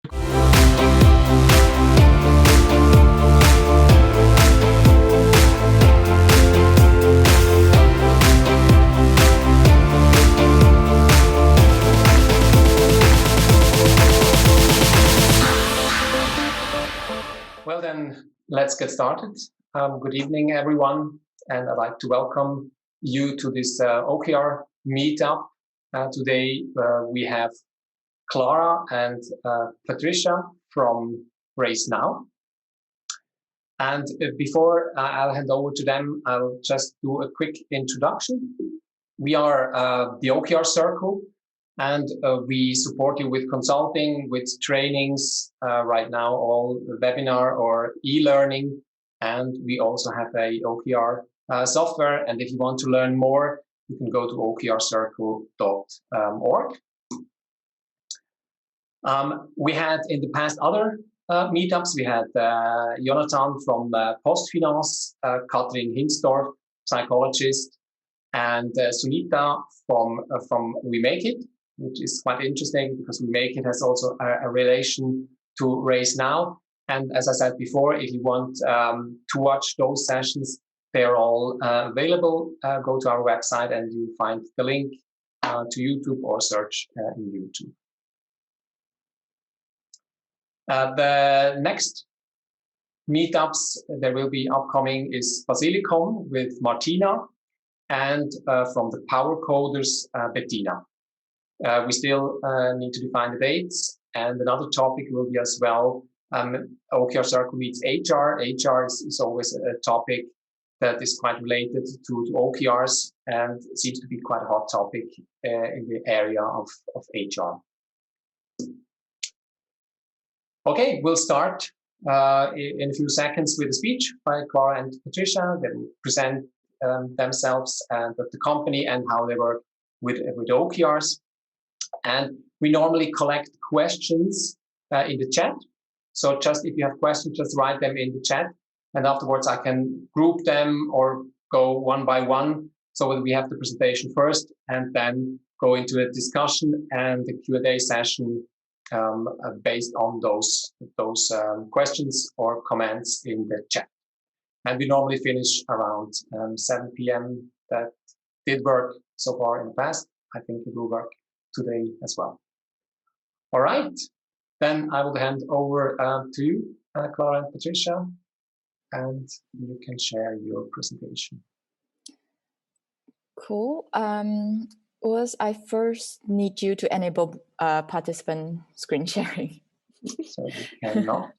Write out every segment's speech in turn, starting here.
Well, then let's get started. Good evening, everyone, and I'd like to welcome you to this OKR meetup. Today we have Clara and Patricia from RaiseNow. And before I'll hand over to them, I'll just do a quick introduction. We are the OKR Circle, and we support you with consulting, with trainings, right now all webinar or e-learning, and we also have a OKR software. And if you want to learn more, you can go to okrcircle.org. We had in the past other meetups. We had Jonathan from Postfinance, Katrin Hinsdorf, psychologist, and Sunita from We Make It, which is quite interesting because We Make It has also a relation to RaiseNow. And as I said before, if you want to watch those sessions, they're all available. Go to our website and you find the link to YouTube or search in YouTube. The next meetups there will be upcoming is Basilicom with Martina and from the Power Coders, Bettina. We still need to define the dates, and another topic will be as well OKR Circle meets HR. HR is always a topic that is quite related to OKRs and seems to be quite a hot topic in the area of HR. Okay, we'll start in a few seconds with a speech by Clara and Patricia. They will present themselves and the company and how they work with OKRs. And we normally collect questions in the chat. So just if you have questions, just write them in the chat. And afterwards, I can group them or go one by one so that we have the presentation first and then go into a discussion and the Q&A session based on those questions or comments in the chat. And we normally finish around 7 p.m. That did work so far in the past. I think it will work today as well. All right, then I will hand over to you, Clara and Patricia, and you can share your presentation. Cool. Urs, I first need you to enable participant screen sharing. So you cannot.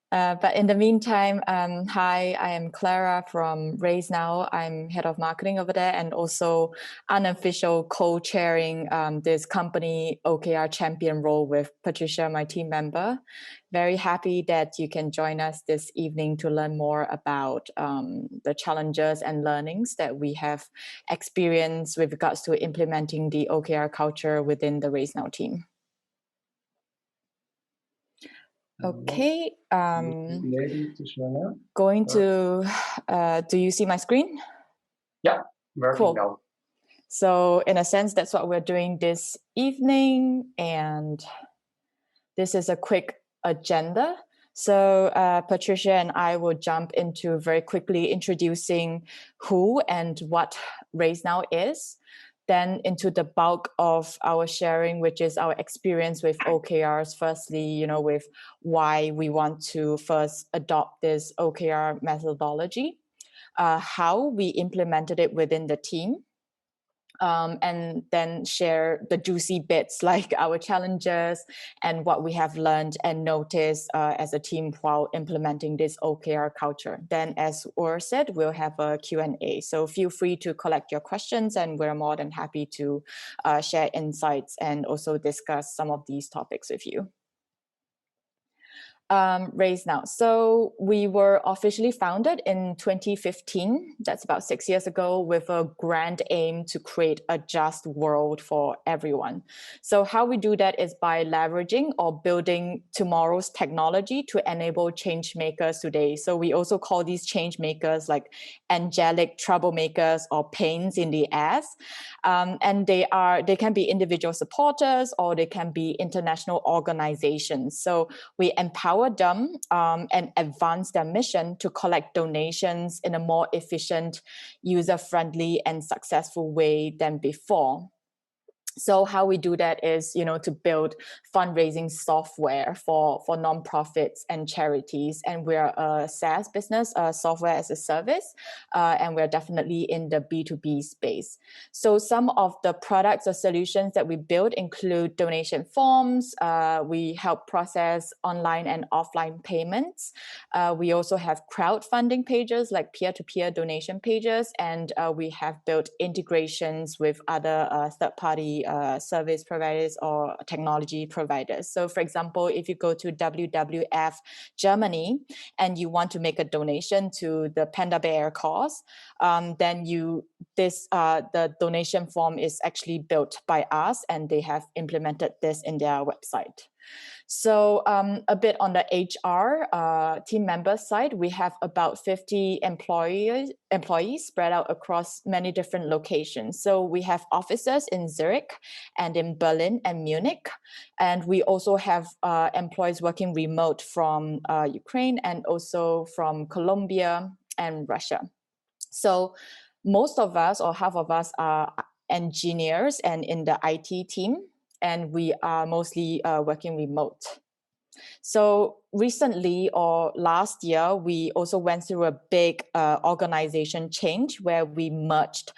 But in the meantime, hi, I am Clara from RaiseNow. I'm head of marketing over there and also unofficial co-chairing this company OKR champion role with Patricia, my team member. Very happy that you can join us this evening to learn more about the challenges and learnings that we have experienced with regards to implementing the OKR culture within the RaiseNow team. Okay. Going to, do you see my screen? Yeah, very cool. Well. So in a sense, that's what we're doing this evening. And this is a quick agenda. So Patricia and I will jump into very quickly introducing who and what RaiseNow is. Then into the bulk of our sharing, which is our experience with OKRs. Firstly, with why we want to first adopt this OKR methodology, how we implemented it within the team, and then share the juicy bits like our challenges and what we have learned and noticed as a team while implementing this OKR culture. Then, as Urs said, we'll have a Q&A. So feel free to collect your questions and we're more than happy to share insights and also discuss some of these topics with you. RaiseNow. So we were officially founded in 2015. That's about 6 years ago, with a grand aim to create a just world for everyone. So how we do that is by leveraging or building tomorrow's technology to enable change makers today. So we also call these change makers like angelic troublemakers or pains in the ass. And they can be individual supporters, or they can be international organizations. So we empower them and advance their mission to collect donations in a more efficient, user-friendly, and successful way than before. So how we do that is, to build fundraising software for nonprofits and charities. And we're a SaaS business, software as a service, and we're definitely in the B2B space. So some of the products or solutions that we build include donation forms. We help process online and offline payments. We also have crowdfunding pages like peer-to-peer donation pages, and we have built integrations with other third-party service providers or technology providers. So for example, if you go to WWF Germany and you want to make a donation to the Panda Bear cause, then the donation form is actually built by us, and they have implemented this in their website. So a bit on the HR team member side, we have about 50 employees spread out across many different locations. So we have offices in Zurich and in Berlin and Munich. And we also have employees working remote from Ukraine and also from Colombia and Russia. So most of us, or half of us, are engineers and in the IT team, and we are mostly working remote. So recently, or last year, we also went through a big organization change where we merged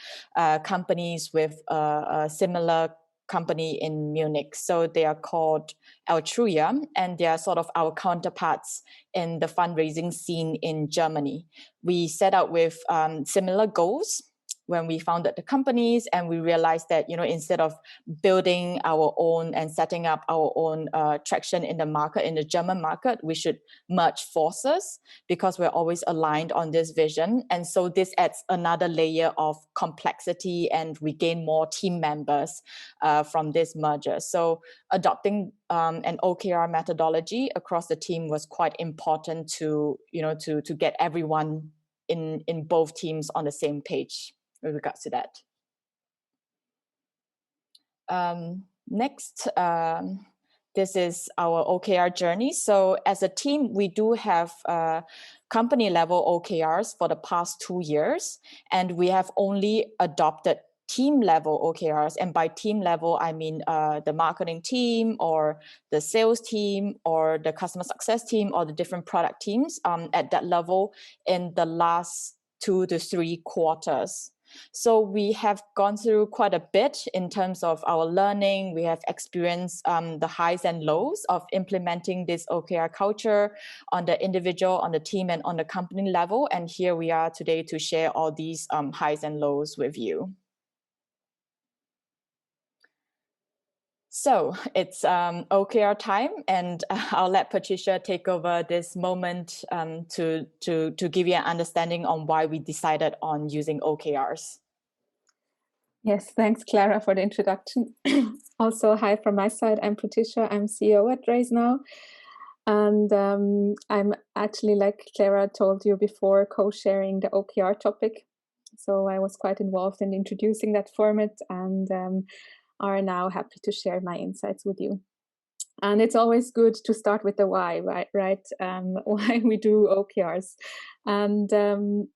companies with a similar company in Munich. So they are called Altruia, and they are sort of our counterparts in the fundraising scene in Germany. We set out with similar goals when we founded the companies, and we realized that, instead of building our own and setting up our own traction in the market, in the German market, we should merge forces because we're always aligned on this vision. And so this adds another layer of complexity, and we gain more team members from this merger. So adopting an OKR methodology across the team was quite important to get everyone in both teams on the same page with regards to that. Next, this is our OKR journey. So as a team, we do have company level OKRs for the past 2 years, and we have only adopted team level OKRs. And by team level, I mean the marketing team or the sales team or the customer success team or the different product teams at that level in the last 2 to 3 quarters. So we have gone through quite a bit in terms of our learning. We have experienced the highs and lows of implementing this OKR culture on the individual, on the team, and on the company level. And here we are today to share all these highs and lows with you. So it's OKR time, and I'll let Patricia take over this moment to give you an understanding on why we decided on using OKRs. Yes, thanks, Clara, for the introduction. Also, hi from my side. I'm Patricia. I'm CEO at RaiseNow. And I'm actually, like Clara told you before, co-sharing the OKR topic. So I was quite involved in introducing that format, and are now happy to share my insights with you. And it's always good to start with the why, right? Why we do OKRs. And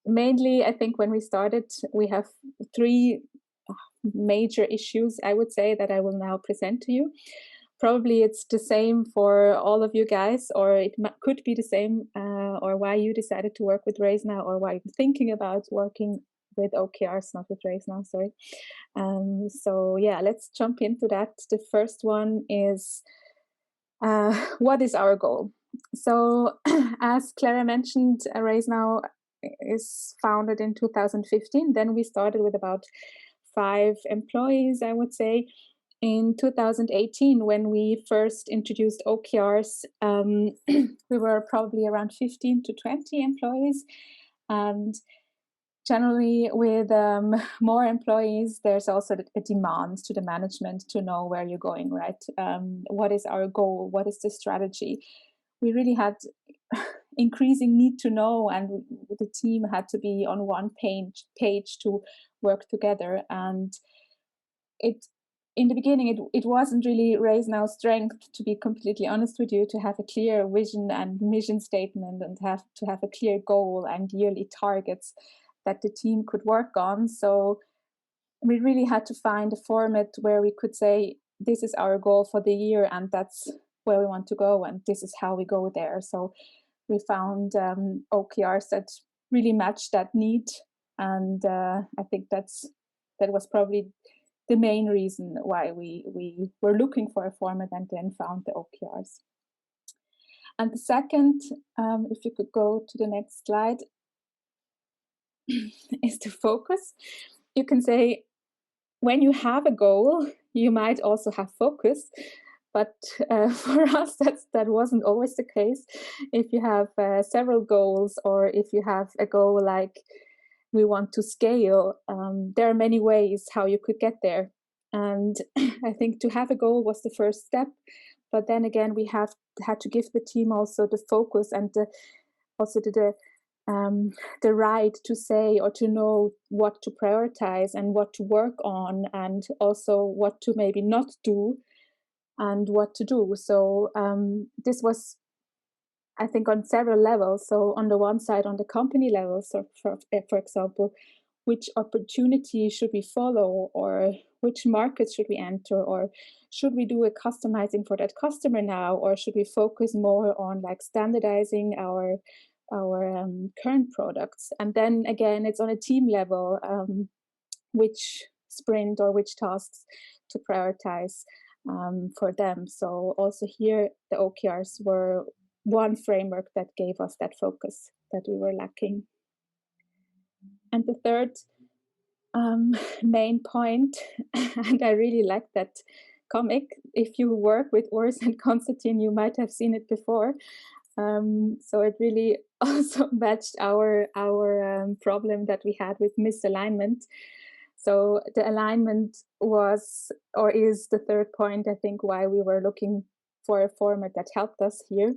mainly, I think when we started, we have 3 major issues, I would say, that I will now present to you. Probably it's the same for all of you guys, or it could be the same, or why you decided to work with RaiseNow, or why you're thinking about working with OKRs, not with RaiseNow, sorry. So yeah, let's jump into that. The first one is, what is our goal? So as Clara mentioned, RaiseNow is founded in 2015. Then we started with about 5 employees, I would say. in 2018, when we first introduced OKRs, we were probably around 15 to 20 employees. And generally, with more employees, there's also a demand to the management to know where you're going, right? What is our goal? What is the strategy? We really had increasing need to know, and the team had to be on one page to work together. And in the beginning, it wasn't really RaiseNow's strength, to be completely honest with you, to have a clear vision and mission statement and to have a clear goal and yearly targets that the team could work on. So we really had to find a format where we could say, this is our goal for the year, and that's where we want to go, and this is how we go there. So we found OKRs that really matched that need, and I think that was probably the main reason why we were looking for a format and then found the OKRs. And the second, if you could go to the next slide, is to focus. You can say, when you have a goal, you might also have focus. But for us, that wasn't always the case. If you have several goals, or if you have a goal like we want to scale, there are many ways how you could get there. And I think to have a goal was the first step. But then again, we had to give the team also the focus and the right to say or to know what to prioritize and what to work on, and also what to maybe not do and what to do. So this was, I think, on several levels. So on the one side, on the company level, so for example, which opportunity should we follow, or which markets should we enter, or should we do a customizing for that customer now, or should we focus more on like standardizing our current products? And then again, it's on a team level, which sprint or which tasks to prioritize for them. So also here, the OKRs were one framework that gave us that focus that we were lacking. And the third main point, and I really like that comic. If you work with Urs and Konstantin, you might have seen it before. So it really also matched our problem that we had with misalignment. So the alignment was, or is, the third point, I think, why we were looking for a format that helped us here.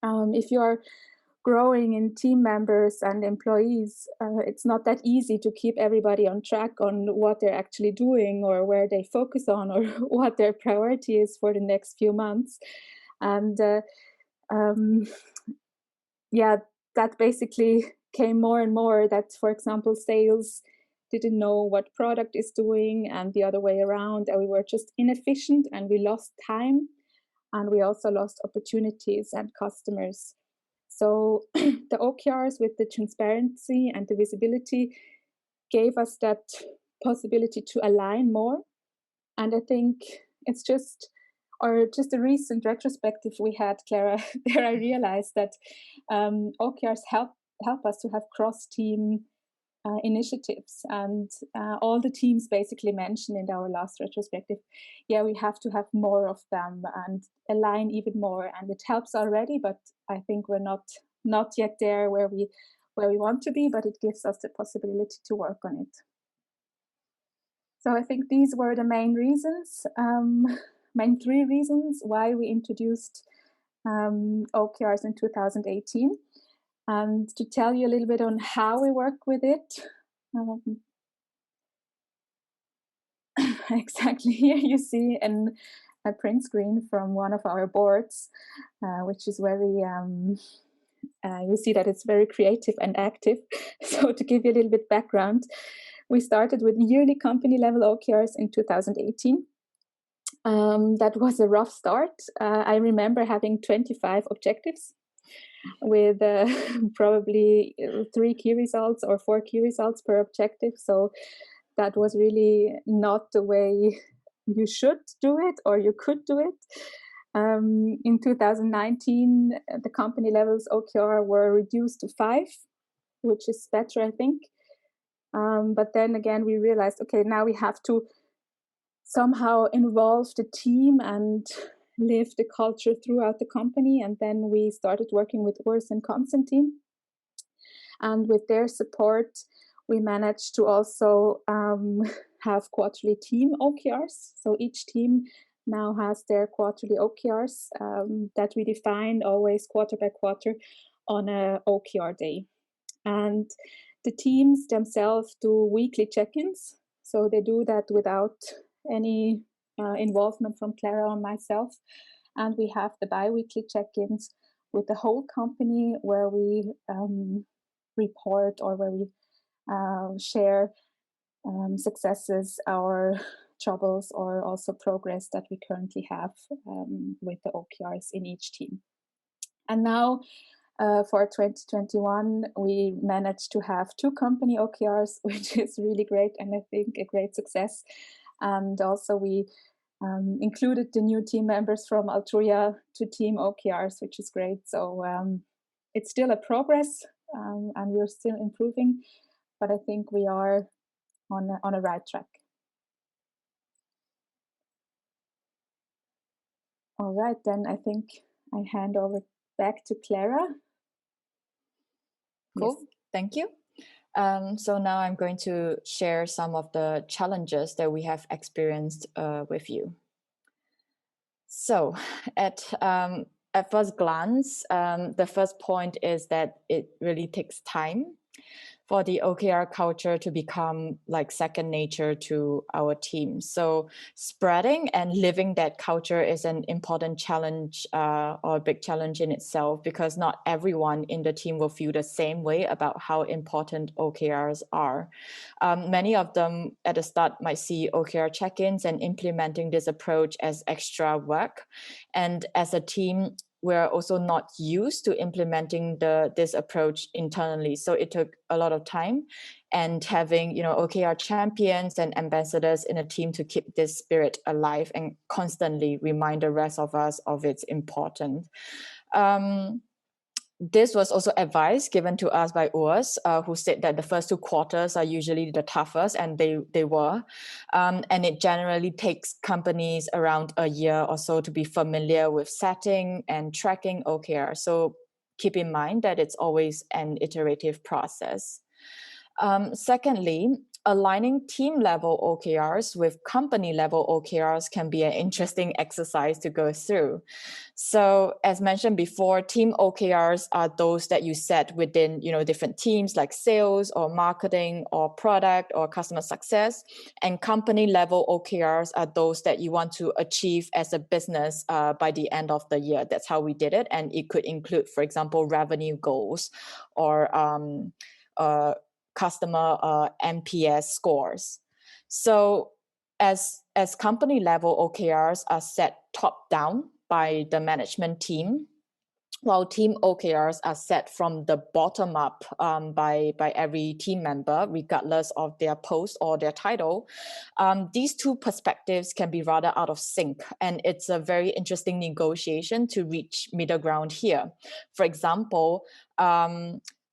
If you are growing in team members and employees, it's not that easy to keep everybody on track on what they're actually doing, or where they focus on, or what their priority is for the next few months. And that basically came more and more, that, for example, sales didn't know what product is doing, and the other way around, and we were just inefficient, and we lost time, and we also lost opportunities and customers. So the OKRs, with the transparency and the visibility, gave us that possibility to align more. And I think it's just a recent retrospective we had, Clara, there I realized that OKRs help us to have cross-team initiatives, and all the teams basically mentioned in our last retrospective, we have to have more of them and align even more. And it helps already, but I think we're not yet there where we want to be, but it gives us the possibility to work on it. So I think these were the main reasons, main three reasons why we introduced OKRs in 2018. And to tell you a little bit on how we work with it, exactly here you see a print screen from one of our boards, which is very, you see that it's very creative and active. So to give you a little bit background, we started with yearly company level OKRs in 2018. That was a rough start. I remember having 25 objectives, with probably 3 key results or 4 key results per objective. So that was really not the way you should do it, or you could do it. In 2019, the company levels OKR were reduced to 5, which is better, I think. But then again, we realized, okay, now we have to somehow involve the team and live the culture throughout the company. And then we started working with Urs and Konstantin. And with their support, we managed to also have quarterly team OKRs. So each team now has their quarterly OKRs that we define always quarter by quarter on a OKR day. And the teams themselves do weekly check-ins. So they do that without any involvement from Clara or myself. And we have the bi-weekly check-ins with the whole company where we report or where we share successes, our troubles, or also progress that we currently have with the OKRs in each team. And now for 2021, we managed to have 2 company OKRs, which is really great and I think a great success. And also we included the new team members from Altruya to team OKRs, which is great. So it's still a progress and we're still improving, but I think we are on a right track. All right, then I think I hand over back to Clara. Cool, yes. Thank you. So now I'm going to share some of the challenges that we have experienced with you. So at first glance, the first point is that it really takes time for the OKR culture to become like second nature to our team. So spreading and living that culture is an important challenge or a big challenge in itself, because not everyone in the team will feel the same way about how important OKRs are. Many of them at the start might see OKR check-ins and implementing this approach as extra work. And as a team, we're also not used to implementing this approach internally. So it took a lot of time, and having, OKR champions and ambassadors in a team to keep this spirit alive and constantly remind the rest of us of its importance. This was also advice given to us by Urs, who said that the first 2 quarters are usually the toughest, and they were. And it generally takes companies around a year or so to be familiar with setting and tracking OKR. So keep in mind that it's always an iterative process. Secondly, aligning team level OKRs with company level OKRs can be an interesting exercise to go through. So as mentioned before, team OKRs are those that you set within, different teams like sales or marketing or product or customer success. And company level OKRs are those that you want to achieve as a business by the end of the year. That's how we did it. And it could include, for example, revenue goals or customer NPS scores. So as company level OKRs are set top down by the management team, while team OKRs are set from the bottom up by every team member, regardless of their post or their title, these 2 perspectives can be rather out of sync. And it's a very interesting negotiation to reach middle ground here. For example,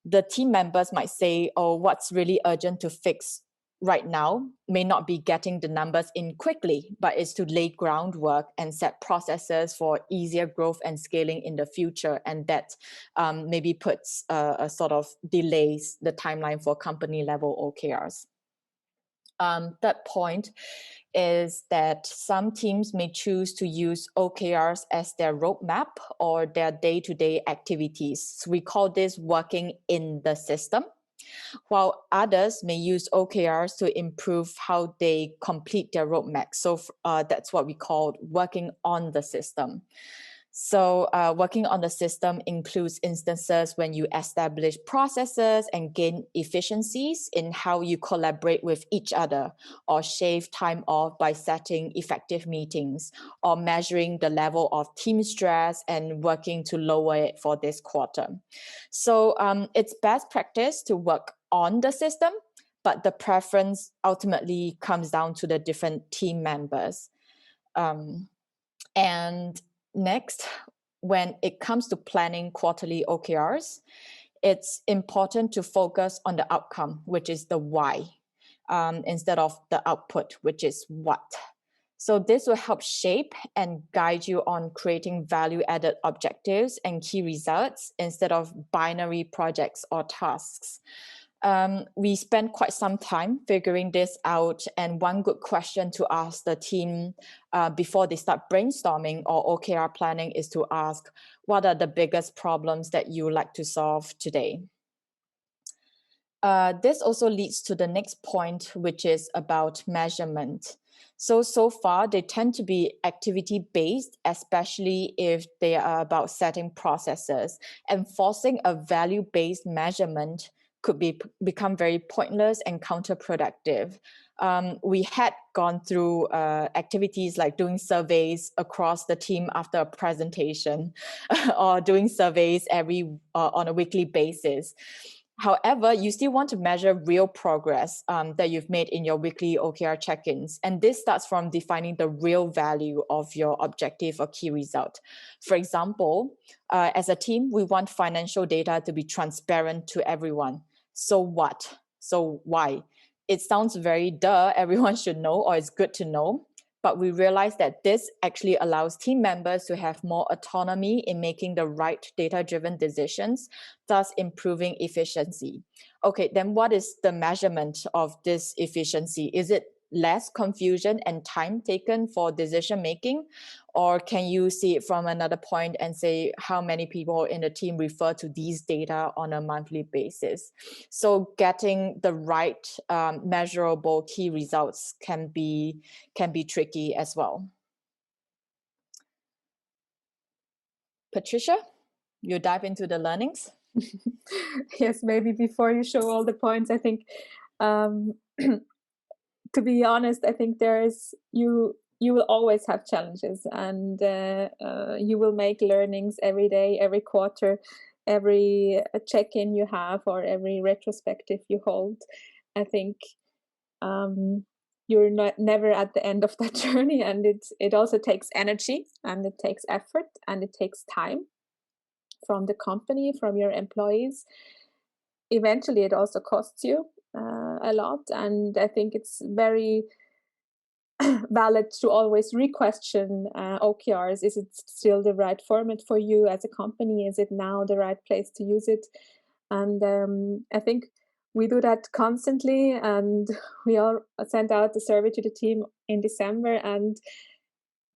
the team members might say, oh, what's really urgent to fix right now may not be getting the numbers in quickly, but it's to lay groundwork and set processes for easier growth and scaling in the future. And that maybe puts a sort of delays the timeline for company level OKRs. Third point is that some teams may choose to use OKRs as their roadmap or their day-to-day activities. So we call this working in the system, while others may use OKRs to improve how they complete their roadmap. So that's what we call working on the system. So working on the system includes instances when you establish processes and gain efficiencies in how you collaborate with each other, or shave time off by setting effective meetings, or measuring the level of team stress and working to lower it for this quarter. So it's best practice to work on the system, but the preference ultimately comes down to the different team members. And next, when it comes to planning quarterly OKRs, it's important to focus on the outcome, which is the why, instead of the output, which is what. So this will help shape and guide you on creating value-added objectives and key results instead of binary projects or tasks. We spent quite some time figuring this out, and one good question to ask the team before they start brainstorming or OKR planning is to ask, what are the biggest problems that you would like to solve today? This also leads to the next point, which is about measurement. So far, they tend to be activity-based, especially if they are about setting processes. Enforcing a value-based measurement could become very pointless and counterproductive. We had gone through activities like doing surveys across the team after a presentation or doing surveys on a weekly basis. However, you still want to measure real progress that you've made in your weekly OKR check-ins. And this starts from defining the real value of your objective or key result. For example, as a team, we want financial data to be transparent to everyone. So what? So why? It sounds very duh, everyone should know, or it's good to know. But we realize that this actually allows team members to have more autonomy in making the right data-driven decisions, thus improving efficiency. Okay, then what is the measurement of this efficiency? Is it less confusion and time taken for decision making? Or can you see it from another point and say how many people in the team refer to these data on a monthly basis? So getting the right measurable key results can be tricky as well. Patricia, you dive into the learnings? Yes, maybe before you show all the points, I think to be honest, I think you will always have challenges, and you will make learnings every day, every quarter, every check-in you have, or every retrospective you hold. I think you're never at the end of that journey, and it also takes energy, and it takes effort, and it takes time from the company, from your employees. Eventually, it also costs you a lot, and I think it's very valid to always re-question OKRs. Is it still the right format for you as a company? Is it now the right place to use it? And I think we do that constantly, and we all sent out the survey to the team in December and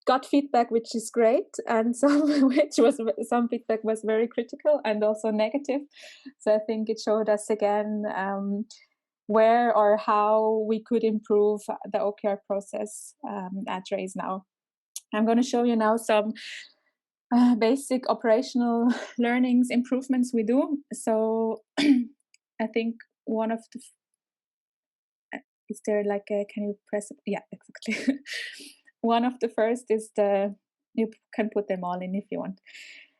got feedback, which is great, and some feedback was very critical and also negative. So I think it showed us again where or how we could improve the OKR process at RaiseNow. I'm going to show you now some basic operational learnings, improvements we do. So I think one of the, is there like a, can you press it? Yeah, exactly. One of the first is you can put them all in if you want,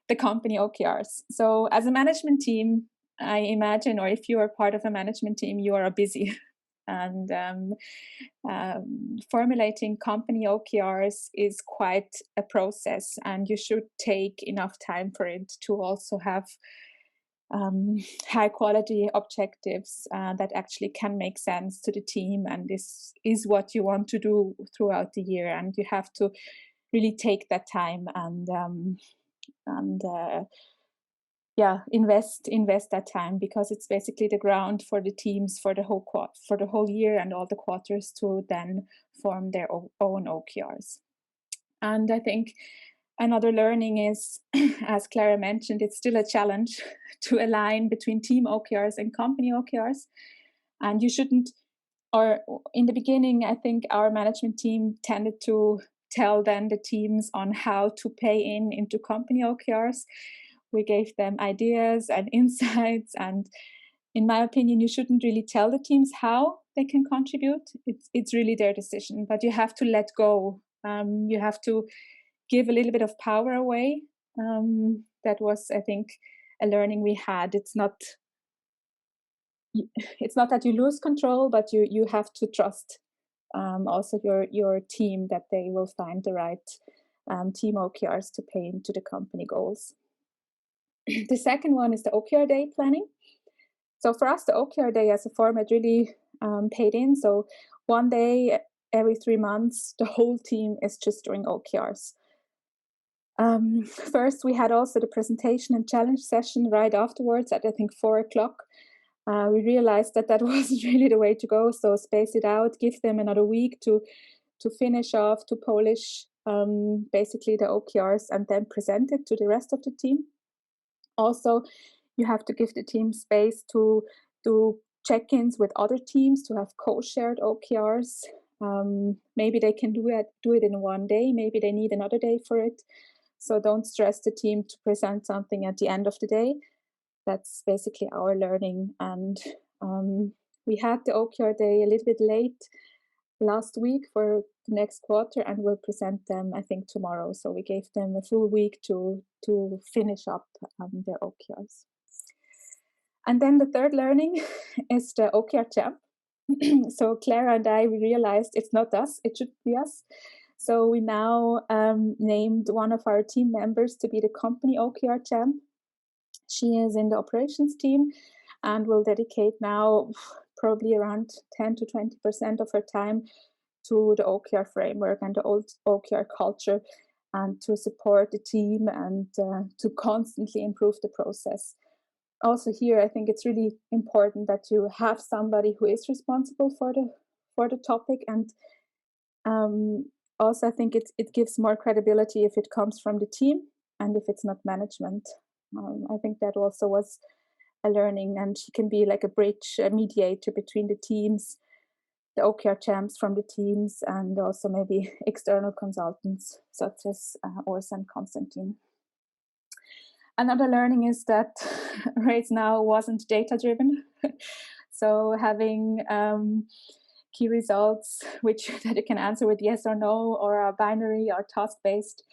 the company OKRs. So as a management team, I imagine, or if you are part of a management team, you are busy. And formulating company OKRs is quite a process, and you should take enough time for it to also have high quality objectives that actually can make sense to the team, and this is what you want to do throughout the year, and you have to really take that time and invest that time, because it's basically the ground for the teams for the whole year and all the quarters to then form their own OKRs. And I think another learning is, as Clara mentioned, it's still a challenge to align between team OKRs and company OKRs. And you shouldn't, or in the beginning, I think our management team tended to tell then the teams on how to pay into company OKRs. We gave them ideas and insights, and in my opinion, you shouldn't really tell the teams how they can contribute. It's really their decision, but you have to let go. You have to give a little bit of power away. That was, I think, a learning we had. It's not that you lose control, but you have to trust also your team that they will find the right team OKRs to pay into the company goals. The second one is the OKR day planning. So for us, the OKR day as a format really paid in. So one day every 3 months, the whole team is just doing OKRs. First, we had also the presentation and challenge session right afterwards at, I think, 4 o'clock. We realized that that wasn't really the way to go, so space it out, give them another week to finish off, to polish basically the OKRs, and then present it to the rest of the team. Also, you have to give the team space to do check-ins with other teams, to have co-shared OKRs. Maybe they can do it in one day, maybe they need another day for it. So don't stress the team to present something at the end of the day. That's basically our learning. And we had the OKR day a little bit late last week for the next quarter, and we'll present them, I think, tomorrow. So we gave them a full week to finish up their OKRs. And then the third learning is the OKR champ. So Clara and I, we realized it's not us, it should be us. So we now named one of our team members to be the company OKR champ. She is in the operations team and will dedicate now probably around 10 to 20% of her time to the OKR framework and the old OKR culture, and to support the team and to constantly improve the process. Also here, I think it's really important that you have somebody who is responsible for the topic, and also I think it gives more credibility if it comes from the team and if it's not management. I think that also was a learning, and she can be like a bridge, a mediator between the teams, the OKR champs from the teams, and also maybe external consultants such as Urs and Konstantin. Another learning is that RaiseNow wasn't data-driven. So having key results that you can answer with yes or no, or are binary or task-based,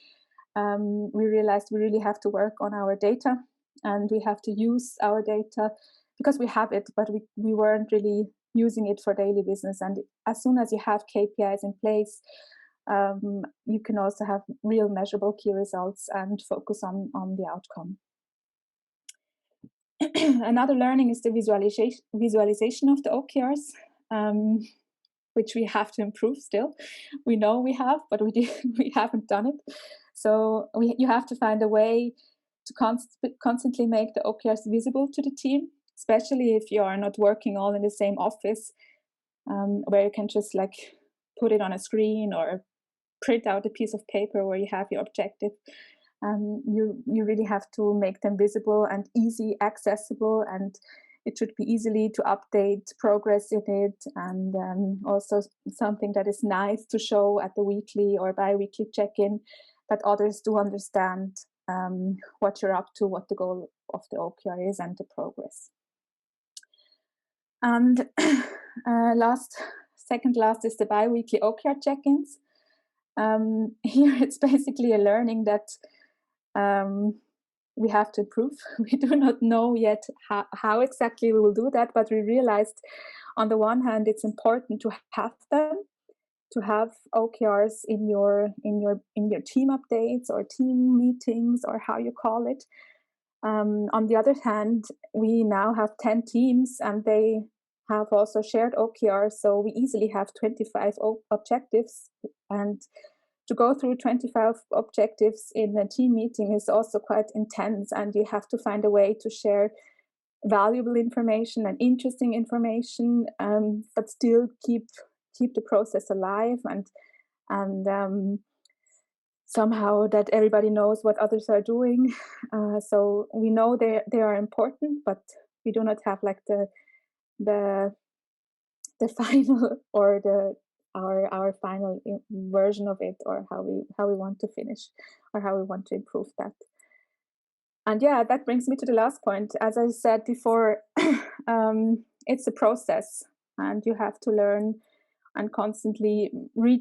we realized we really have to work on our data, and we have to use our data because we have it, but we weren't really using it for daily business. And as soon as you have KPIs in place, you can also have real measurable key results and focus on the outcome. Another learning is the visualization of the OKRs, which we have to improve still. We know we have, but we haven't done it. So you have to find a way to constantly make the OKRs visible to the team, especially if you are not working all in the same office, where you can just like put it on a screen or print out a piece of paper where you have your objective. You really have to make them visible and easy accessible, and it should be easily to update progress in it, and also something that is nice to show at the weekly or bi-weekly check-in, that others do understand what you're up to, what the goal of the OKR is, and the progress. And second last is the bi-weekly OKR check-ins. Here it's basically a learning that we have to improve. We do not know yet how exactly we will do that, but we realized on the one hand it's important to have them, to have OKRs in your team updates or team meetings or how you call it. On the other hand, we now have 10 teams and they have also shared OKRs, so we easily have 25 objectives, and to go through 25 objectives in a team meeting is also quite intense, and you have to find a way to share valuable information and interesting information, but still keep the process alive, and somehow that everybody knows what others are doing. So we know they are important, but we do not have like the final or our final version of it, or how we want to finish or how we want to improve that. And yeah, that brings me to the last point. As I said before, it's a process, and you have to learn and constantly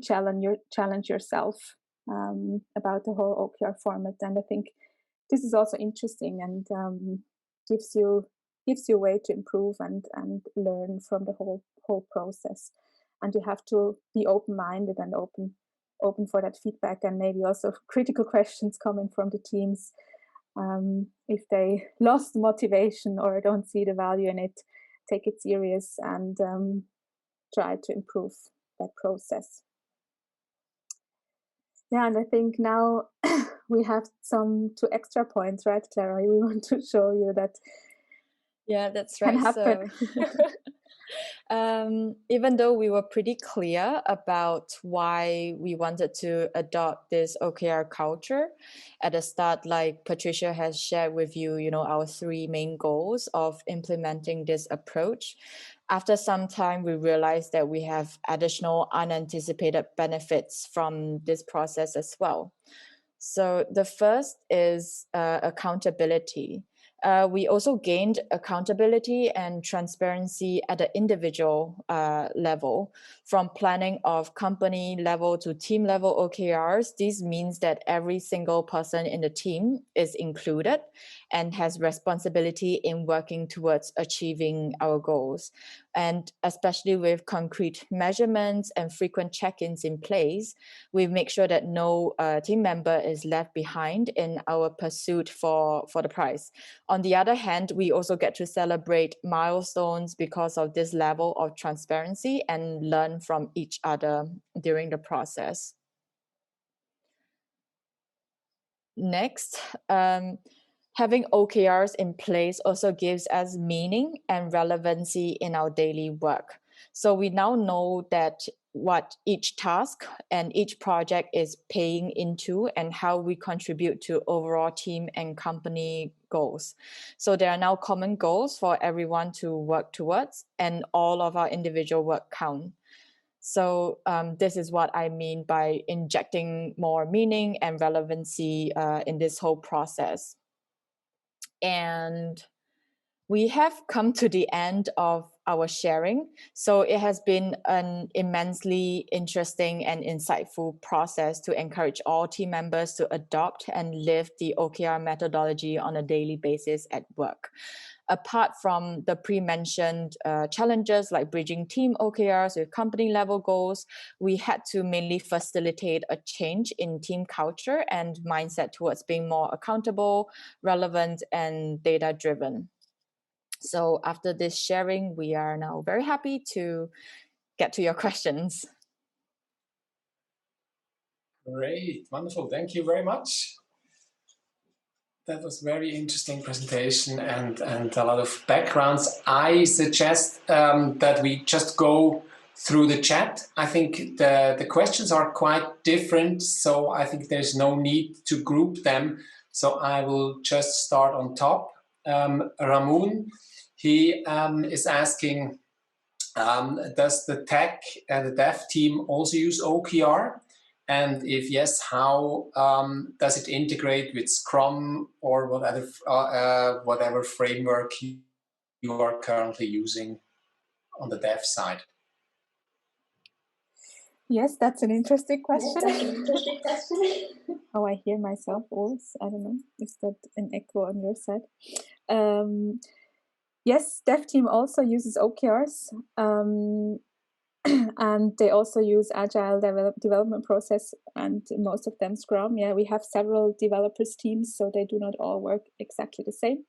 challenge yourself about the whole OKR format. And I think this is also interesting and gives you a way to improve and learn from the whole process. And you have to be open-minded and open for that feedback, and maybe also critical questions coming from the teams. If they lost motivation or don't see the value in it, take it serious and try to improve that process. Yeah, and I think now we have two extra points, right, Clara? We want to show you that. Yeah, that's can right. happen. So, even though we were pretty clear about why we wanted to adopt this OKR culture at the start, like Patricia has shared with you, our 3 main goals of implementing this approach. After some time, we realized that we have additional unanticipated benefits from this process as well. So the first is accountability. We also gained accountability and transparency at the individual level, from planning of company level to team level OKRs. This means that every single person in the team is included and has responsibility in working towards achieving our goals. And especially with concrete measurements and frequent check-ins in place, we make sure that no team member is left behind in our pursuit for the prize. On the other hand, we also get to celebrate milestones because of this level of transparency and learn from each other during the process. Next, having OKRs in place also gives us meaning and relevancy in our daily work. So we now know that what each task and each project is paying into and how we contribute to overall team and company goals. So there are now common goals for everyone to work towards, and all of our individual work count. So this is what I mean by injecting more meaning and relevancy in this whole process. And we have come to the end of our sharing. So it has been an immensely interesting and insightful process to encourage all team members to adopt and live the OKR methodology on a daily basis at work. Apart from the pre-mentioned challenges like bridging team OKRs with company level goals, we had to mainly facilitate a change in team culture and mindset towards being more accountable, relevant, and data-driven. So after this sharing, we are now very happy to get to your questions. Great, wonderful. Thank you very much. That was a very interesting presentation and a lot of backgrounds. I suggest that we just go through the chat. I think the questions are quite different, so I think there's no need to group them. So I will just start on top. Ramon, he is asking, does the tech and the dev team also use OKR? And if yes, how does it integrate with Scrum or whatever framework you are currently using on the dev side? Yes, that's an interesting question. How I hear myself always. I don't know. Is that an echo on your side? Yes, dev team also uses OKRs. And they also use agile development process, and most of them Scrum. Yeah, we have several developers teams, so they do not all work exactly the same.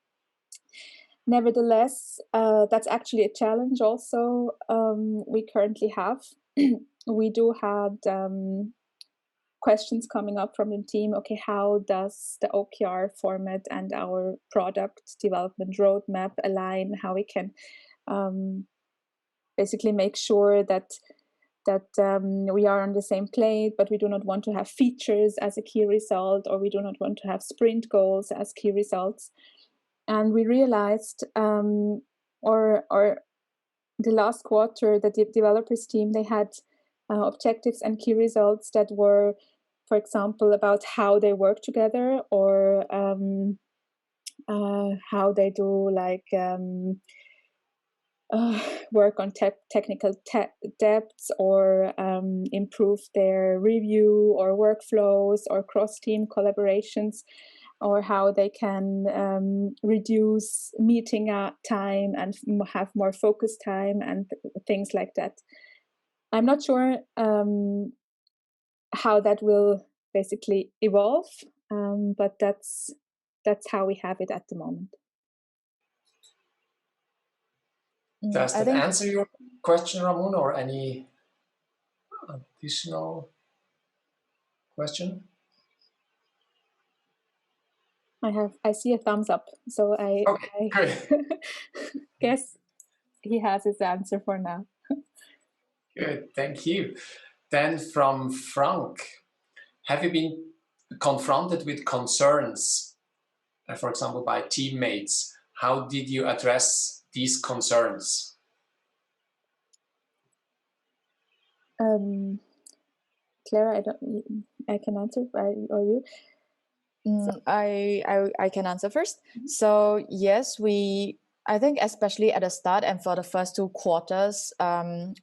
Nevertheless, that's actually a challenge also we currently have. We do have questions coming up from the team. Okay, how does the OKR format and our product development roadmap align? How we can basically make sure that we are on the same plate, but we do not want to have features as a key result, or we do not want to have sprint goals as key results. And we realized, or the last quarter, the developers team, they had objectives and key results that were, for example, about how they work together, or how they do work on technical depths, or improve their review or workflows or cross-team collaborations, or how they can reduce meeting time and have more focus time and things like that. I'm not sure how that will basically evolve, but that's how we have it at the moment. Does that answer your question, Ramon, or any additional question? I see a thumbs up, so I guess he has his answer for now. Good, thank you. Then from Frank, have you been confronted with concerns, for example, by teammates? How did you address these concerns? Clara, I can answer, or you? I can answer first. So yes, I think especially at the start and for the first 2 quarters,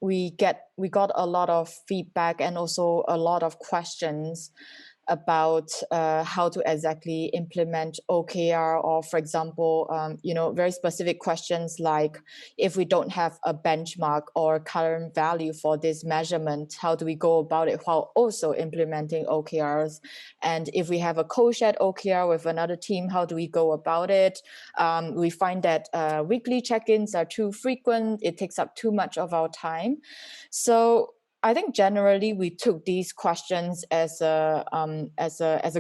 we got a lot of feedback and also a lot of questions about how to exactly implement OKR, or for example, very specific questions like, if we don't have a benchmark or current value for this measurement, how do we go about it while also implementing OKRs? And if we have a co-shared OKR with another team, how do we go about it? We find that weekly check-ins are too frequent. It takes up too much of our time. So I think generally we took these questions as a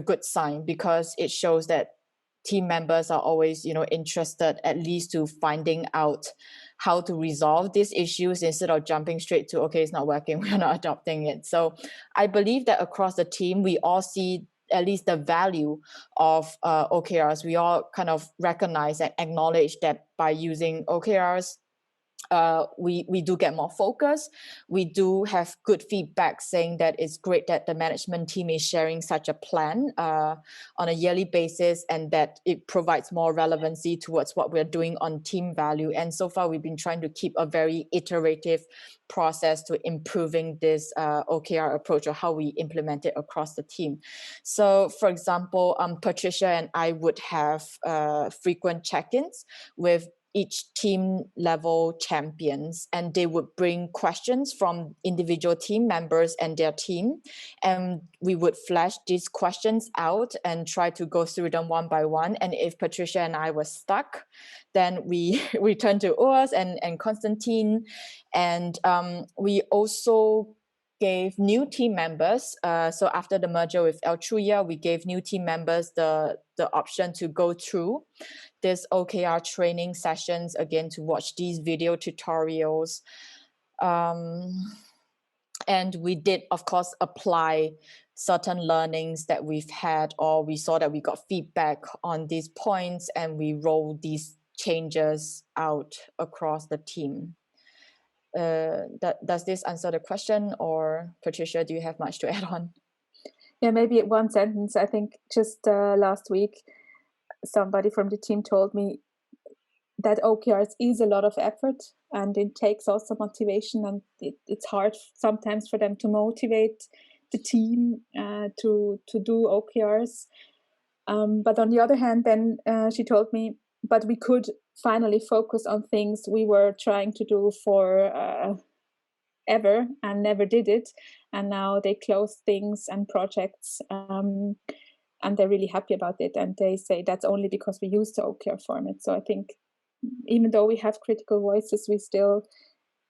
good sign, because it shows that team members are always, interested at least to finding out how to resolve these issues instead of jumping straight to, okay, it's not working, we're not adopting it. So I believe that across the team, we all see at least the value of OKRs. We all kind of recognize and acknowledge that by using OKRs, we do get more focus. We do have good feedback saying that it's great that the management team is sharing such a plan on a yearly basis, and that it provides more relevancy towards what we're doing on team value. And so far, we've been trying to keep a very iterative process to improving this OKR approach, or how we implement it across the team. So for example, Patricia and I would have frequent check-ins with each team level champions, and they would bring questions from individual team members and their team. And we would flash these questions out and try to go through them one by one. And if Patricia and I were stuck, then we turn to Urs and Konstantin. And we also gave new team members. So after the merger with Altruia, we gave new team members the option to go through this OKR training sessions, again, to watch these video tutorials. And we did, of course, apply certain learnings that we've had, or we saw that we got feedback on these points, and we rolled these changes out across the team. Does this answer the question, or Patricia, do you have much to add on? Yeah, maybe one sentence. I think just last week, somebody from the team told me that OKRs is a lot of effort, and it takes also motivation, and it's hard sometimes for them to motivate the team to do OKRs. But on the other hand, then she told me, but we could finally focus on things we were trying to do for ever and never did it, and now they close things and projects, and they're really happy about it, and they say that's only because we use the OKR format. So I think even though we have critical voices, we still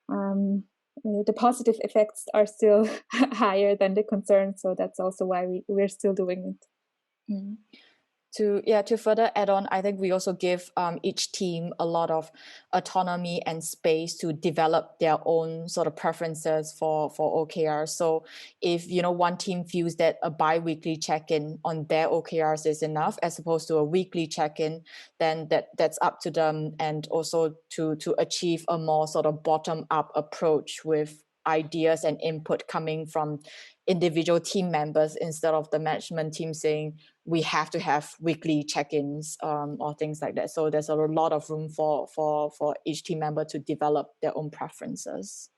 the positive effects are still higher than the concerns, so that's also why we're still doing it. Mm. To further add on, I think we also give each team a lot of autonomy and space to develop their own sort of preferences for OKRs. So if one team feels that a bi-weekly check-in on their OKRs is enough, as opposed to a weekly check-in, then that's up to them, and also to achieve a more sort of bottom-up approach with ideas and input coming from individual team members, instead of the management team saying we have to have weekly check-ins or things like that. So there's a lot of room for each team member to develop their own preferences.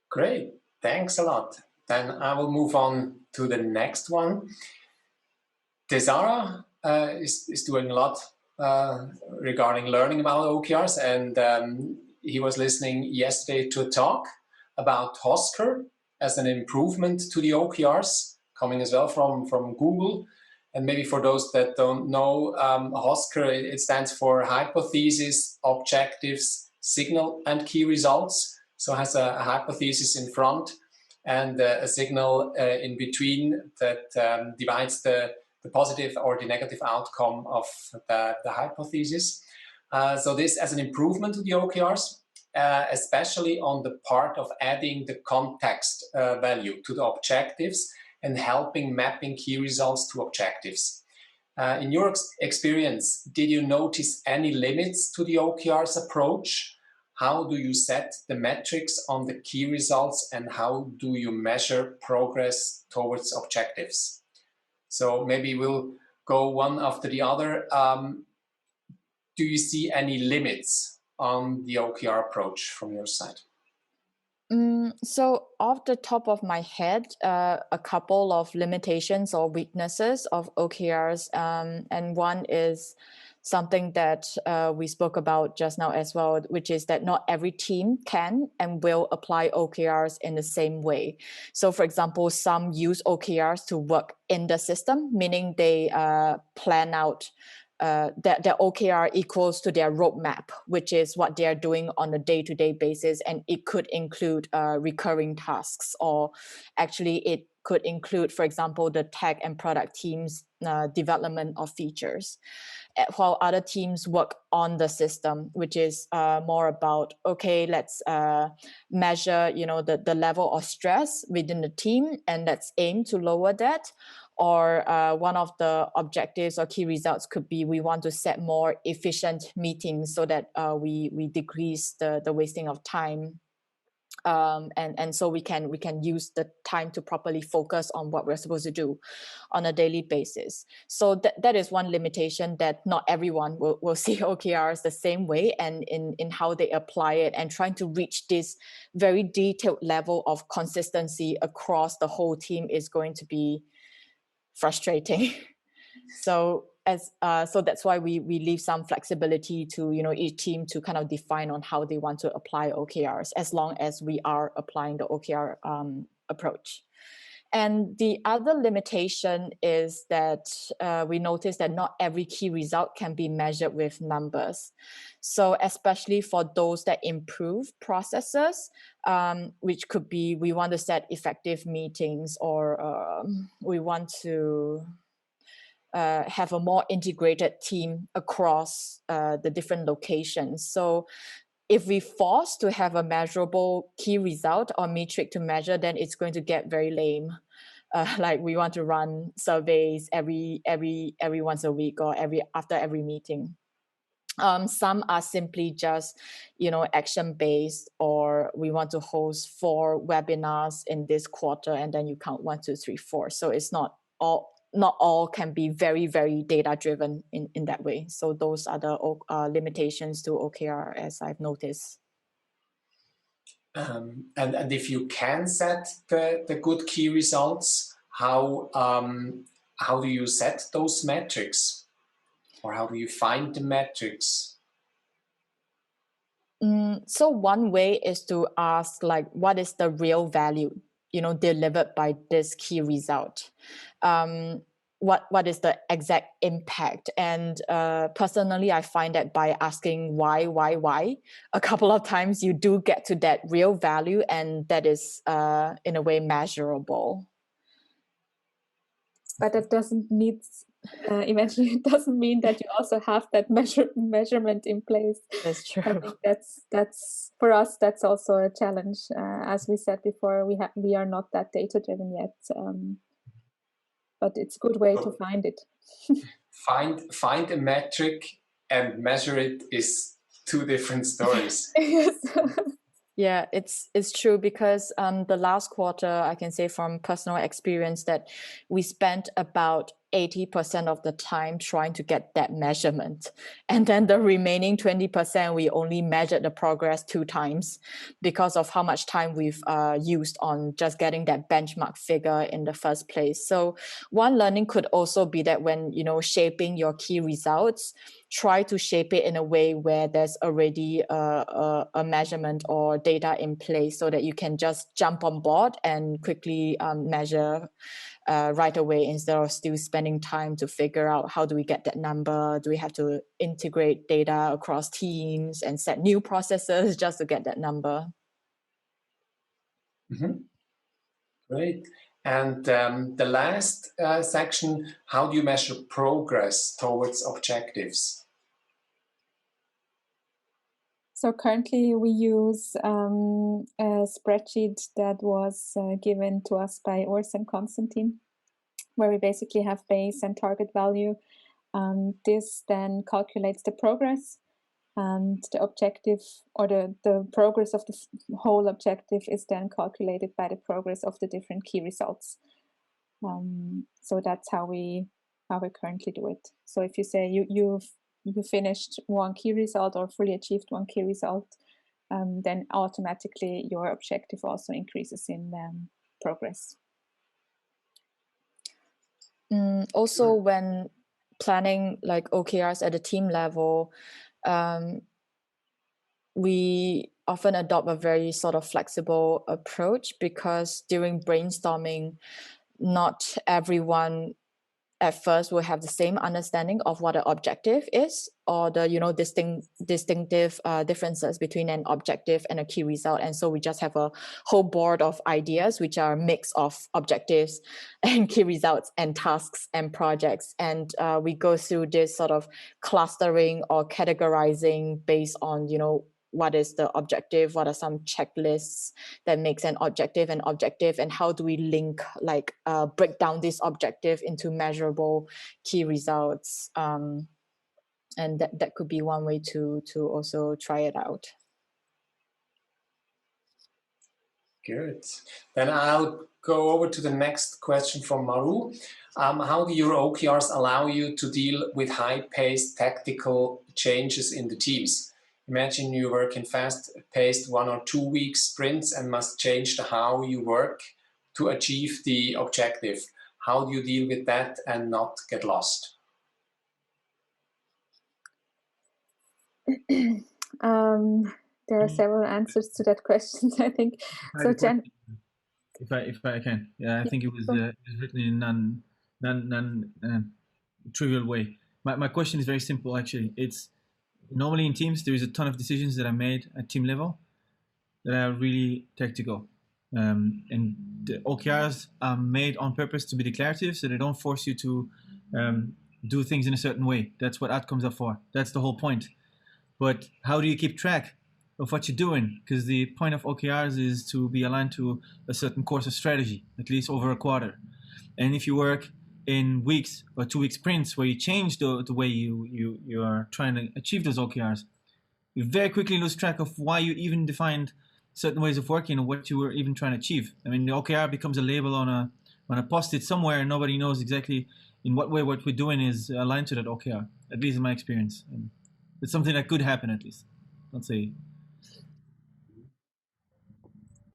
Great, thanks a lot. Then I will move on to the next one. Desara is doing a lot regarding learning about OKRs, and he was listening yesterday to a talk about Hosker as an improvement to the OKRs, coming as well from Google. And maybe for those that don't know, Hosker, it stands for Hypothesis, Objectives, Signal, and Key Results. So it has a hypothesis in front, and a signal in between that divides the positive or the negative outcome of the hypothesis. So this as an improvement to the OKRs, especially on the part of adding the context value to the objectives and helping mapping key results to objectives. In your experience, did you notice any limits to the OKRs approach? How do you set the metrics on the key results, and how do you measure progress towards objectives? So maybe we'll go one after the other. Do you see any limits on the OKR approach from your side? So off the top of my head, a couple of limitations or weaknesses of OKRs, and one is something that we spoke about just now as well, which is that not every team can and will apply OKRs in the same way. So for example, some use OKRs to work in the system, meaning they plan out that their OKR equals to their roadmap, which is what they are doing on a day-to-day basis. And it could include recurring tasks, or actually it could include, for example, the tech and product teams' development of features. While other teams work on the system, which is more about, okay, let's measure, the level of stress within the team, and let's aim to lower that. Or one of the objectives or key results could be we want to set more efficient meetings so that we decrease the wasting of time. And so we can use the time to properly focus on what we're supposed to do on a daily basis. So that is one limitation, that not everyone will see OKRs the same way, and in how they apply it, and trying to reach this very detailed level of consistency across the whole team is going to be frustrating. So that's why we leave some flexibility to each team to kind of define on how they want to apply OKRs, as long as we are applying the OKR approach. And the other limitation is that we noticed that not every key result can be measured with numbers. So especially for those that improve processes, which could be we want to set effective meetings, or we want to have a more integrated team across the different locations. So if we force to have a measurable key result or metric to measure, then it's going to get very lame. Like we want to run surveys every once a week, or after every meeting. Some are simply just, action based, or we want to host 4 webinars in this quarter, and then you count 1, 2, 3, 4. So it's not all can be very, very data driven in that way. So those are the limitations to OKR, as I've noticed. And if you can set the good key results, how do you set those metrics, or how do you find the metrics? So one way is to ask, like, what is the real value, delivered by this key result? What is the exact impact? And personally, I find that by asking why a couple of times, you do get to that real value, and that is in a way measurable. But that doesn't mean eventually it doesn't mean that you also have that measurement in place. That's true. I think that's for us, that's also a challenge. As we said before, we are not that data driven yet. But it's a good way to find it. Find a metric and measure it is 2 different stories. Yes. Yeah, it's true, because the last quarter, I can say from personal experience that we spent about 80% of the time trying to get that measurement. And then the remaining 20%, we only measured the progress 2 times because of how much time we've used on just getting that benchmark figure in the first place. So one learning could also be that when, shaping your key results, try to shape it in a way where there's already a measurement or data in place, so that you can just jump on board and quickly measure right away, instead of still spending time to figure out how do we get that number. Do we have to integrate data across teams and set new processes just to get that number? Mm-hmm. Great. And the last section, how do you measure progress towards objectives? So currently we use a spreadsheet that was given to us by Urs and Konstantin, where we basically have base and target value. This then calculates the progress, and the objective, or the progress of the whole objective, is then calculated by the progress of the different key results. So that's how we currently do it. So if you say you finished one key result or fully achieved one key result, then automatically your objective also increases in progress. Also, when planning like OKRs at a team level, we often adopt a very sort of flexible approach, because during brainstorming, not everyone at first will have the same understanding of what an objective is, or the distinctive differences between an objective and a key result. And so we just have a whole board of ideas, which are a mix of objectives and key results and tasks and projects. And we go through this sort of clustering or categorizing based on, what is the objective, what are some checklists that makes an objective, and how do we link, break down this objective into measurable key results. And that could be one way to also try it out. Good. Then I'll go over to the next question from Maru. How do your OKRs allow you to deal with high-paced tactical changes in the teams? Imagine you work in fast-paced 1 or 2 week sprints and must change how you work to achieve the objective. How do you deal with that and not get lost? There are several answers to that question, I think. So, Jen, if I can, yeah, I think it was written in non-trivial way. My question is very simple, actually. It's normally in teams there is a ton of decisions that are made at team level that are really tactical, and the OKRs are made on purpose to be declarative, so they don't force you to do things in a certain way. That's what outcomes are for. That's the whole point. But how do you keep track of what you're doing? Because the point of OKRs is to be aligned to a certain course of strategy, at least over a quarter. And if you work in weeks or 2 week sprints where you change the way you are trying to achieve those OKRs, you very quickly lose track of why you even defined certain ways of working or what you were even trying to achieve. I mean, the OKR becomes a label on a post-it somewhere, and nobody knows exactly in what way what we're doing is aligned to that OKR, at least in my experience. And it's something that could happen, at least. Let's say.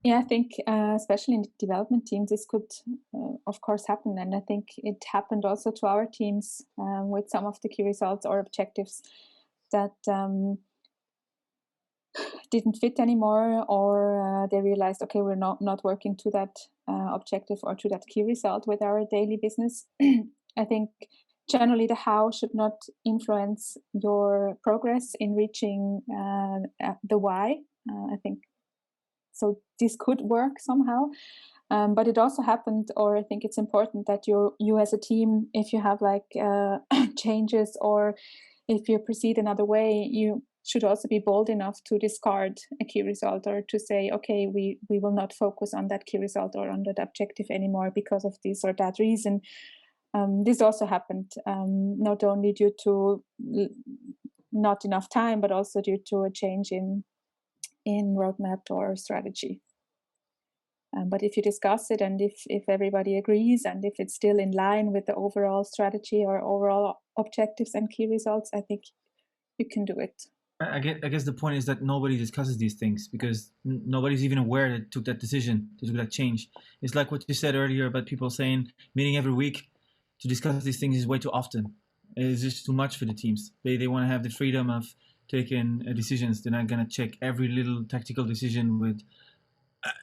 Yeah, I think especially in development teams, this could, of course, happen. And I think it happened also to our teams with some of the key results or objectives that didn't fit anymore, or they realized, okay, we're not working to that objective or to that key result with our daily business. I think generally the how should not influence your progress in reaching the why. I think so. This could work somehow, but it also happened, or I think it's important that you as a team, if you have like changes or if you proceed another way, you should also be bold enough to discard a key result, or to say, okay, we will not focus on that key result or on that objective anymore because of this or that reason. This also happened not only due to not enough time, but also due to a change in roadmap or strategy. But if you discuss it, and if everybody agrees, and if it's still in line with the overall strategy or overall objectives and key results, I think you can do it. I guess the point is that nobody discusses these things because nobody's even aware that took that decision, to do that change. It's like what you said earlier about people saying meeting every week to discuss these things is way too often. It's just too much for the teams. They want to have the freedom of taking decisions. They're not going to check every little tactical decision with,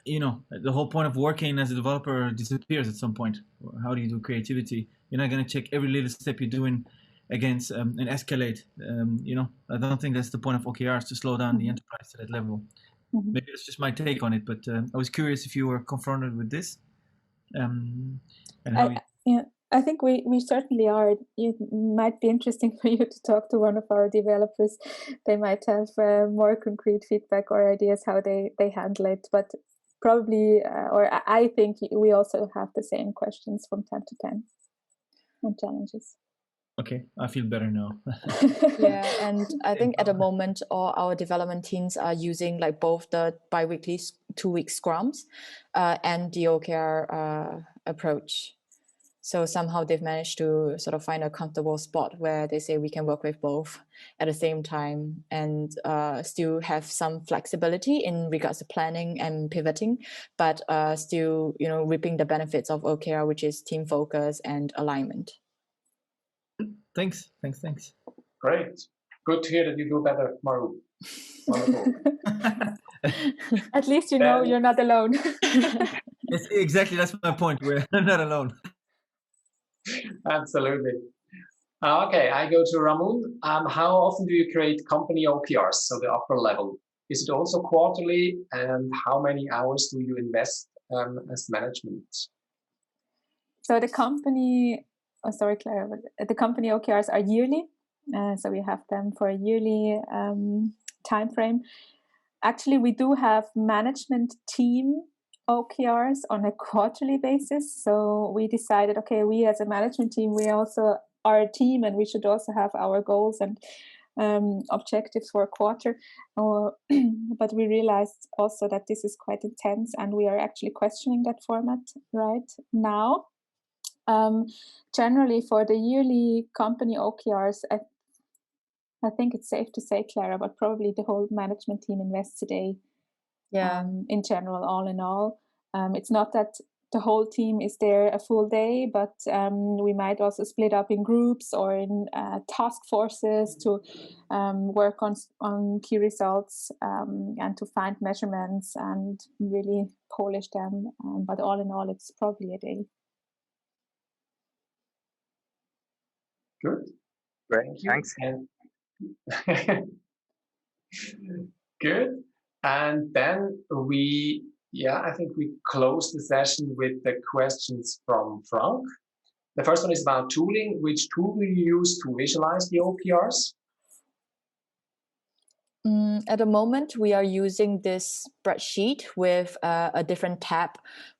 the whole point of working as a developer disappears at some point. How do you do creativity? You're not going to check every little step you're doing against and escalate. I don't think that's the point of OKRs, to slow down the enterprise to that level. Maybe that's just my take on it, but I was curious if you were confronted with this. And how I think we certainly are. It might be interesting for you to talk to one of our developers. They might have more concrete feedback or ideas how they handle it. But probably, or I think we also have the same questions from time to time and challenges. Okay, I feel better now. Yeah, and I think at the moment, all our development teams are using like both the bi-weekly 2-week scrums and the OKR approach. So somehow they've managed to sort of find a comfortable spot where they say we can work with both at the same time and still have some flexibility in regards to planning and pivoting, but still, reaping the benefits of OKR, which is team focus and alignment. Thanks. Great. Good to hear that you feel better, Maru. Wonderful. At least you know you're not alone. Yes, exactly. That's my point. We're not alone. Absolutely. Okay, I go to Ramon. How often do you create company OKRs, so the upper level? Is it also quarterly, and how many hours do you invest as management? So the company, sorry, Clara, but the company OKRs are yearly. So we have them for a yearly time frame. Actually, we do have management team OKRs on a quarterly basis. So we decided, okay, we as a management team, we also are a team and we should also have our goals and objectives for a quarter. But we realized also that this is quite intense and we are actually questioning that format right now. Generally for the yearly company OKRs, I think it's safe to say, Clara, but probably the whole management team invests a day. Yeah. In general, all in all, it's not that the whole team is there a full day, but we might also split up in groups or in task forces to work on key results and to find measurements and really polish them. But all in all, it's probably a day. Good. Great. Thanks. Good. And then I think we close the session with the questions from Frank. The first one is about tooling. Which tool do you use to visualize the OKRs? At the moment, we are using this spreadsheet with a different tab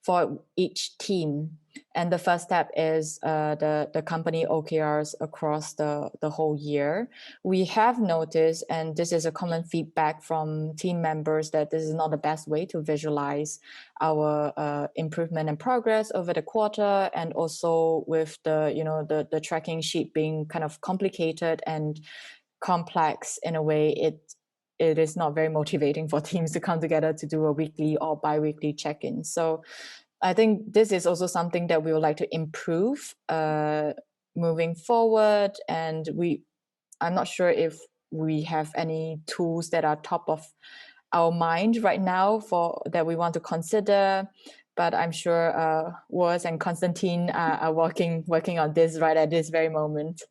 for each team. And the first tab is the company OKRs across the whole year. We have noticed, and this is a common feedback from team members, that this is not the best way to visualize our improvement and progress over the quarter, and also with the tracking sheet being kind of complicated and complex in a way, it is not very motivating for teams to come together to do a weekly or bi-weekly check-in. So I think this is also something that we would like to improve moving forward. And I'm not sure if we have any tools that are top of our mind right now that we want to consider. But I'm sure Wes and Constantine are working on this right at this very moment.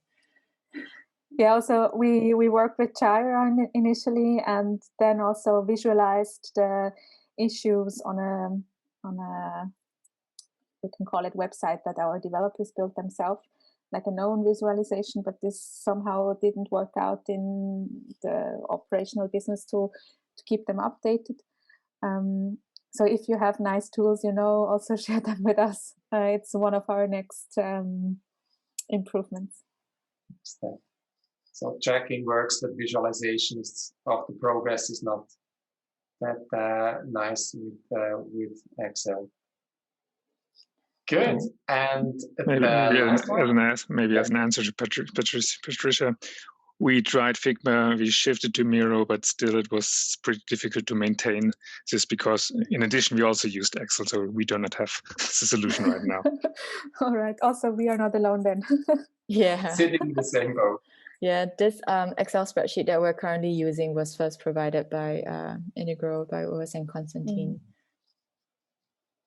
Yeah, also we worked with Clara initially, and then also visualized the issues on a we can call it website that our developers built themselves, like a known visualization. But this somehow didn't work out in the operational business to keep them updated. So if you have nice tools, also share them with us. It's one of our next improvements. So tracking works, but visualization of the progress is not that nice with Excel. Good. And maybe as an answer to Patricia, we tried Figma, we shifted to Miro, but still it was pretty difficult to maintain this because in addition, we also used Excel, so we do not have the solution right now. All right. Also, we are not alone then. Yeah. Sitting in the same boat. Yeah, this Excel spreadsheet that we're currently using was first provided by Integral, by Wes and Constantine.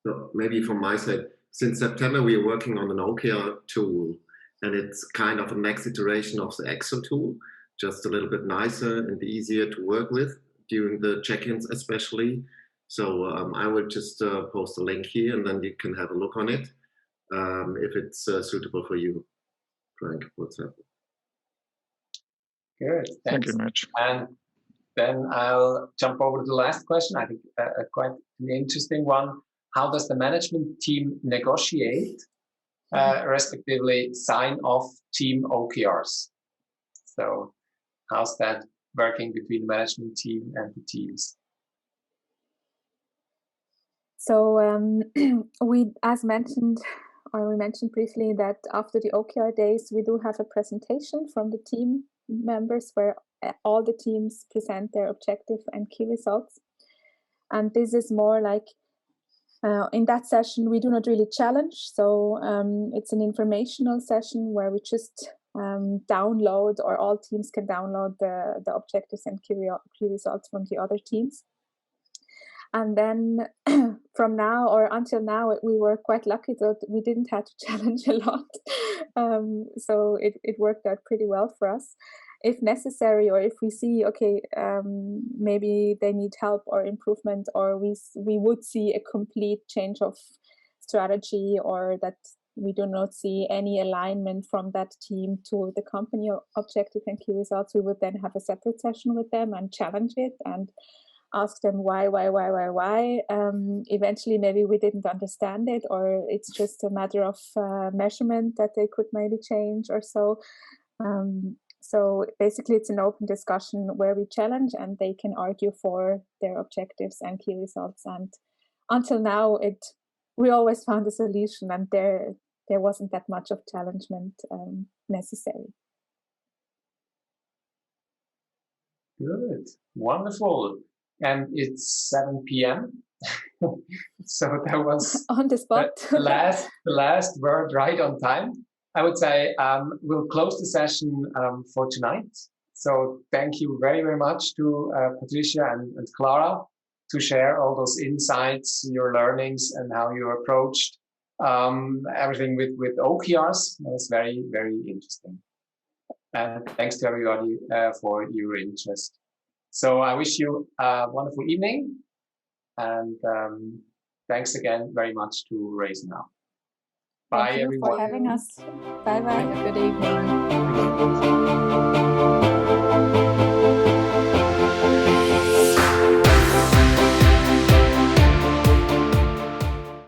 So maybe from my side, since September, we are working on an OKR tool, and it's kind of a next iteration of the Excel tool, just a little bit nicer and easier to work with during the check-ins especially. So I will just post a link here, and then you can have a look on it if it's suitable for you, Frank. What's up? Good, Thank thanks. you much. And then I'll jump over to the last question. I think quite an interesting one. How does the management team negotiate, respectively sign off team OKRs? So how's that working between the management team and the teams? So as mentioned, or we mentioned briefly that after the OKR days, we do have a presentation from the team members where all the teams present their objective and key results. And this is more like, in that session, we do not really challenge. So it's an informational session where we just download, or all teams can download the objectives and key results from the other teams. And then from now or until now, we were quite lucky that we didn't have to challenge a lot. So it worked out pretty well for us. If necessary, or if we see, okay, maybe they need help or improvement, or we would see a complete change of strategy, or that we do not see any alignment from that team to the company objective and key results, we would then have a separate session with them and challenge it and ask them why. Eventually, maybe we didn't understand it, or it's just a matter of measurement that they could maybe change or so. So basically, it's an open discussion where we challenge and they can argue for their objectives and key results. And until now, we always found a solution, and there wasn't that much of challengement necessary. Good, wonderful. And it's 7 p.m. So that was on the spot. the last word right on time. I would say we'll close the session for tonight. So thank you very, very much to Patricia and Clara to share all those insights, your learnings, and how you approached everything with OKRs. That's very, very interesting. And thanks to everybody for your interest. So I wish you a wonderful evening, and thanks again very much to RaiseNow. Bye, everyone. Thank you for having us. Bye-bye. Have a good evening.